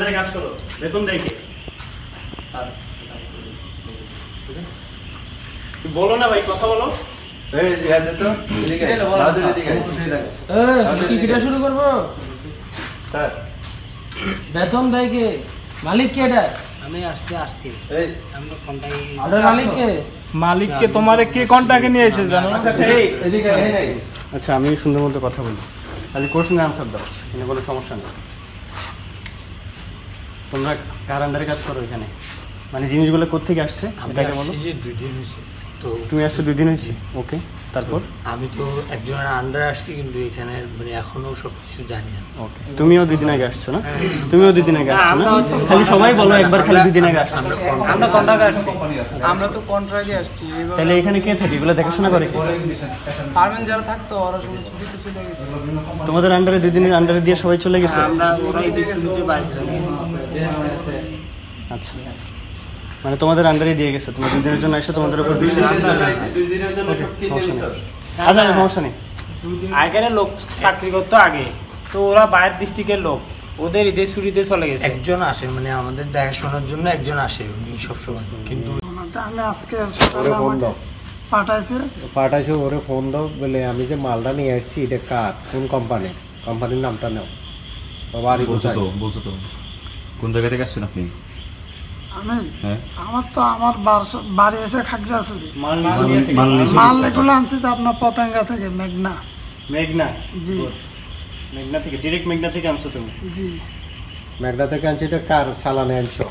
আন্ডারে কাজ করো, বেতন দেয় কে? বলো না ভাই, কথা বলো। শুরু করবো। বেতন দেয় কে? মালিক কে? এটা আমি আসছি আজকে। মালিককে তোমারে কে কন্টাক্টে নিয়ে এসে জানো? আচ্ছা আমি সুন্দর মতো কথা বলি, খালি কোশ্চেন আনসার দাও, এখানে কোনো সমস্যা নেই। তোমরা কার আন্ডারে কাজ করো এখানে? মানে জিনিসগুলো কোত্থেকে আসছে এটাকে বলো। তুমি আসছো 2 দিন হয়েছে, ওকে। তারপর আমি তো একজনের আন্ডারে আসছি, কিন্তু এখানে মানে এখনো সবকিছু জানি না। ওকে, তুমিও 2 দিন আগে আসছো না? তুমিও 2 দিন আগে আসছো না? খালি সবাই বলো একবার, খালি 2 দিন আগে আসছো। আমরা কন্ট্রাক্টে আসছি। আমরা তো কন্ট্রাক্টে আসছি। তাহলে এখানে কে থাকে, এগুলো দেখাশোনা করে কে? পারমেন্ট যারা থাকতো ওরা সবাই ছুটিতে চলে গেছে। তোমাদের আন্ডারে 2 দিনের আন্ডারে দিয়ে সবাই চলে গেছে? আমরা ওরাই দিতে পারছি। আচ্ছা, মানে তোমাদের আন্ডারে দিয়ে গেছে, তোমরা 2 দিনের জন্য এসে তোমাদের উপর বিশ্বাস আছে। আচ্ছা সমস্যা নেই। আগের লোক চাকরি করতো আগে, তো ওরা বাইরের ডিস্ট্রিক্টের লোক, ওদের ঈদের ছুটিতে চলে গেছে। একজন আসে, মানে আমাদের দেখাশোনার জন্য একজন আসে সবসময়, কিন্তু আমি আজকে সকালে আমাকে পাঠাইছে ওরে ফোন দাও বলে, আমি যে মালটা নিয়ে আসছি এটা কার, কোন কোম্পানির নামটা নাও। বাড়ি বলছো তো কোন জায়গা থেকে আসছেন আপনি? আমি হ্যাঁ, আমার তো আমার বাড়ি এসে খাগড়াছড়ি। মাল এগুলো আনছি যে আপনার পতেঙ্গা থেকে, মেঘনা। মেঘনা? জি। মেঘনা থেকে, ডিরেক্ট মেঘনা থেকে আনছো তুমি? জি। মেঘনা থেকে আনছি, এটা কার চালানে আনছো,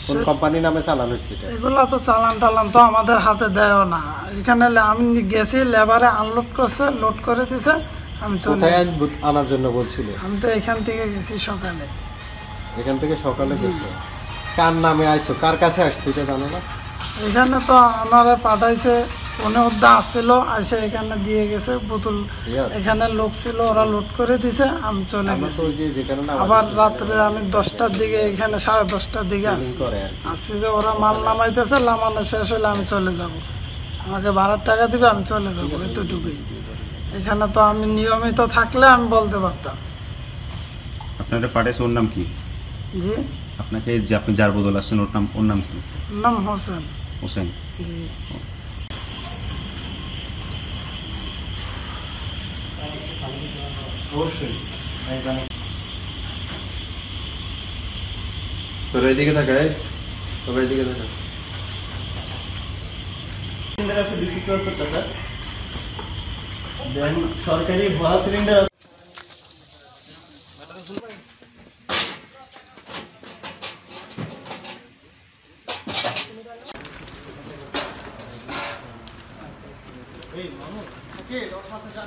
কোন কোম্পানির নামে চালানো হচ্ছে এটা? এগুলো তো চালান টালান তো আমাদের হাতে দেয়ও না। এখানে আমি গেছি, লেবারে আনলোড করছে, লোড করে দিছে, আমি চলে কোথায় গেছি। আনার জন্য বলছিলে? আমি তো এখান থেকে গেছি সকালে। এখান থেকে সকালে গেছো? কার নামে আইছো, কার কাছে আসছো এটা জানো না? এখানে তো আমারে পাঠাইছে, উনি উদ্যা আসছিল, এসে এখানে দিয়ে গেছে বোতল। এখানে লোক ছিল, ওরা লোড করে দিছে, আমি চলে গেছি। আবার রাত্রে আমি 10টার দিকে এখানে, 10:30টার দিকে আসছি যে ওরা মাল নামাইতেছে, নামানো শেষ হলে আমি চলে যাব। আমাকে ভাড়ার টাকা দিবে, আমি চলে যাবো, এতটুকুই। এখানে তো আমি নিয়মিত থাকলে আমি বলতে পারতাম। আপনারা পাঠাইছে, ওর নাম কি? জি। আপনাকে যে আপনি যার বদল আসছেন ওর নাম কি? নাম হোসেন। হোসেন। জি। তোর এইদিকে তাকায়, সবাই এইদিকে তাকায়। সিলিন্ডার আছে 274টা স্যার। দেন সরকারি ভরা সিলিন্ডার আছে। এই মামু, ওকে ওর সাথে যা।